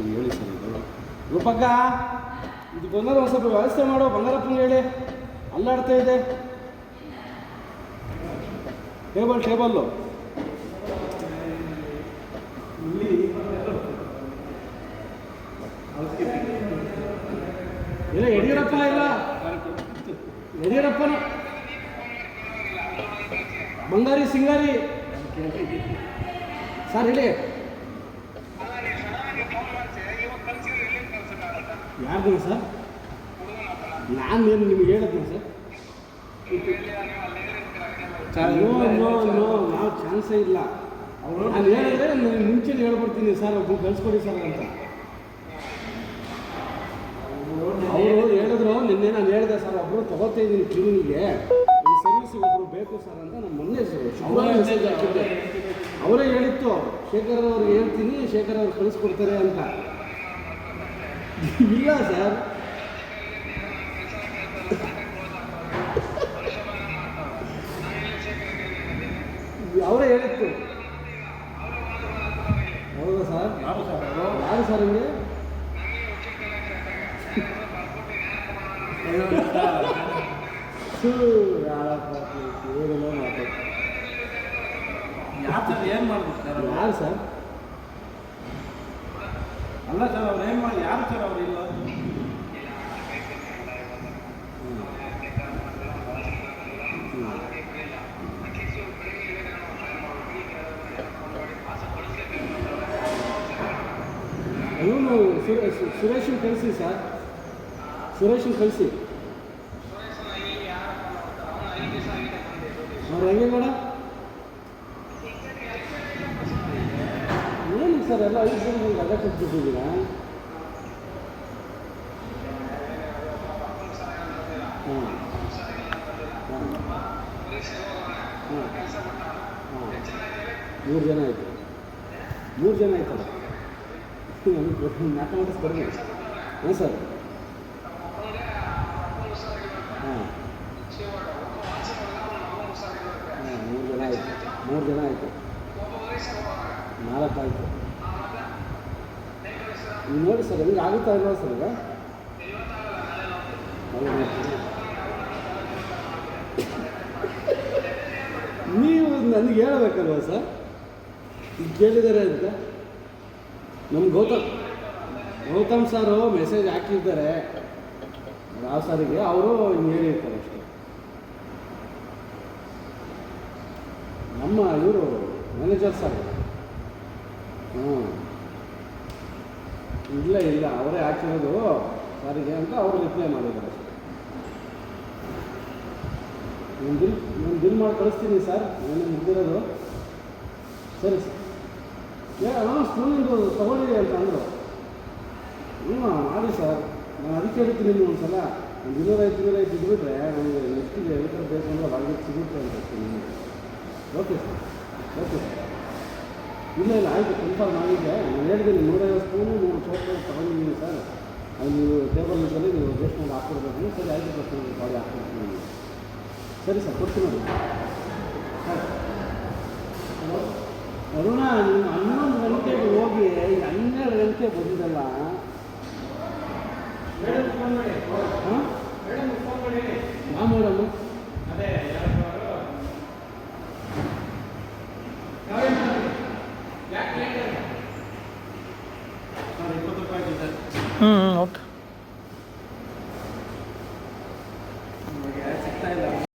ಹೇಳಿ ಸರ್ ಇದು ರೂಪಕ್ಕ ಇದು ಬಂಗಾರ ಒಂದು ಸ್ವಲ್ಪ ವ್ಯವಸ್ಥೆ ಮಾಡೋ ಬಂಗಾರಪ್ಪನ ಹೇಳಿ ಅಲ್ಲಾಡ್ತಾ ಇದೆ ಟೇಬಲ್ಲು ಇಲ್ಲ ಯಡಿಯೂರಪ್ಪ ಇಲ್ಲ ಯಡಿಯೂರಪ್ಪನ ಬಂಗಾರಿ ಸಿಂಗಾರಿ ಸರ್ ಹೇಳಿ ಯಾರ್ದು ಸರ್ ನಾನು ಏನು ನಿಮ್ಗೆ ಹೇಳಿದ್ನ ಸರ್ ನಾವು ಚಾನ್ಸೇ ಇಲ್ಲ ನಾನು ಹೇಳಿದ್ರೆ ಮುಂಚೆನೇ ಹೇಳ್ಬಿಡ್ತೀನಿ ಸರ್ ಒಬ್ಬರು ಕಳಿಸ್ಕೊಡಿ ಸರ್ ಅಂತ ಅವರು ಹೇಳಿದ್ರು ನಿನ್ನೆ ನಾನು ಹೇಳಿದೆ ಸರ್ ಒಬ್ಬರು ತೊಗೋತಾ ಇದ್ದೀನಿ ಕ್ಲೀನಿಗೆ ಈ ಸರ್ವಿಸಿಗೆ ಒಬ್ಬರು ಬೇಕು ಸರ್ ಅಂತ ನಾನು ಮೊನ್ನೆ ಮೆಸೇಜ್ ಹಾಕಿದ್ದೆ ಅವರೇ ಹೇಳಿತ್ತು ಶೇಖರ್ ಅವ್ರಿಗೆ ಹೇಳ್ತೀನಿ ಶೇಖರ್ ಅವ್ರು ಕಳಿಸ್ಕೊಡ್ತಾರೆ ಅಂತ ಇಲ್ಲ ಸರ್ ಅವರೇ ಹೇಳಿತ್ತು ಹೌದಾ ಸರ್ ಯಾರು ಸರ್ ಹಂಗೆ ಏನೆಲ್ಲ ಮಾತಾಡ್ತಾರೆ ಏನು ಮಾಡ್ಬೇಕು ಸರ್ ಯಾರು ಸರ್ ಅಲ್ಲ ಸರ್ ಅವ್ರು ಏನು ಮಾಡಿ ಯಾರು ಸರ್ ಅವ್ರು ಇಲ್ಲ ಇವನು ಸುರೇಶನ್ ಕಳಿಸಿ ಸರ್ ಸುರೇಶನ್ ಕಳಿಸಿ ಅವ್ರು ಹೆಂಗೆ ಮೇಡಮ್ ಏನು ಸರ್ ಎಲ್ಲ 5 ಜನ ರಜೆ ಕೊಟ್ಬಿಟ್ಟಿದ್ದೀರಾ ಹಾಂ ಹಾಂ ಹಾಂ 3 ಜನ ಆಯಿತು 3 ಜನ ಆಯ್ತಲ್ಲ ನಮಗೆ ಮ್ಯಾಥಮೆಟಿಕ್ಸ್ ಕಡಿಮೆ ಹಾಂ ಸರ್ ಹಾಂ ಹಾಂ 3 ಜನ ಆಯಿತು 3 ಜನ ಆಯಿತು 4 ಆಯಿತು ನೀವು ನೋಡಿ ಸರ್ ಹೆಂಗೆ ಆಗುತ್ತಾ ಇಲ್ವಾ ಸರ್ ಈಗ ನೀವು ನನಗೆ ಹೇಳಬೇಕಲ್ವ ಸರ್ ಈಗ ಕೇಳಿದ್ದಾರೆ ಅಂತ ನಮ್ಮ ಗೌತಮ್ ಸಾರು ಮೆಸೇಜ್ ಹಾಕಿದ್ದಾರೆ ರಾವ್ ಸಾರಿಗೆ ಅವರು ಹಿಂಗೆ ಹೇಳಿರ್ತಾರೆ ಅಷ್ಟೇ ನಮ್ಮ ಇವರು ಮ್ಯಾನೇಜರ್ ಸರ್ ಹ್ಞೂ ಇಲ್ಲ ಅವರೇ ಹಾಕಿರೋದು ಸಾರಿಗೆ ಅಂತ ಅವರು ರಿಪ್ಲೈ ಮಾಡಿದ್ದಾರೆ ಅಷ್ಟೇ ನಾನು ಬಿಲ್ ಮಾಡಿ ಕಳಿಸ್ತೀನಿ ಸರ್ ನಾನು ಮುಗ್ದಿರೋದು ಸರಿ ಸರ್ ಸ್ಕೂಲಿಂದು ತೊಗೊಂಡಿರಿ ಅಂತ ಅಂದರು ಹ್ಞೂ ಮಾಡಿ ಸರ್ ನಾನು ಅದಕ್ಕೆ ಹೇಳ್ತೀನಿ ನೀವು ಒಂದು ಸಲ ಒಂದು 250 ಇದ್ಬಿಟ್ರೆ ನನಗೆ ನೆಕ್ಸ್ಟಿಗೆ ಎಲ್ಲಿ ಬೇಕು ಅಂದರೆ ಹೊರಗೆ ಸಿಗುತ್ತೆ ಅಂತ ಹೇಳ್ತೀನಿ ನಿಮಗೆ ಓಕೆ ಸರ್ ಇಲ್ಲ ಆಯಿತು ಕನ್ಫರ್ಮ್ ಆಗಿದೆ ನಾನು ಹೇಳಿದ್ದೀನಿ 150 ಸ್ಪೂನು 3 ಚೋಕ್ಲೇಟ್ ತೊಗೊಂಡಿದ್ದೀನಿ ಸರ್ ಅದು ನೀವು ಟೇಬಲ್ ಇದ್ದಲ್ಲಿ ನೀವು ಅಡ್ಜಸ್ಟ್ ಮಾಡಿ ಹಾಕ್ಕೊಡ್ಬೇಕು ಸರಿ ಆಯಿತು ಬರ್ತೀನಿ ಬಾಡಿ ಹಾಕ್ಕೊಡ್ತೀನಿ ನಿಮಗೆ ಸರಿ ಸರ್ ಕೊಡ್ತೀನಿ ನೋಡಿ ಅರುಣ ನೀವು 11 ಗಂಟೆಗೆ ಹೋಗಿ 12 ಗಂಟೆಗೆ ಬಂದಿದ್ದಲ್ಲ ಹಾಂ ಯಾವ ಮೇಡಮು ಅದೇ ಹ್ಞೂ ಓಕೆ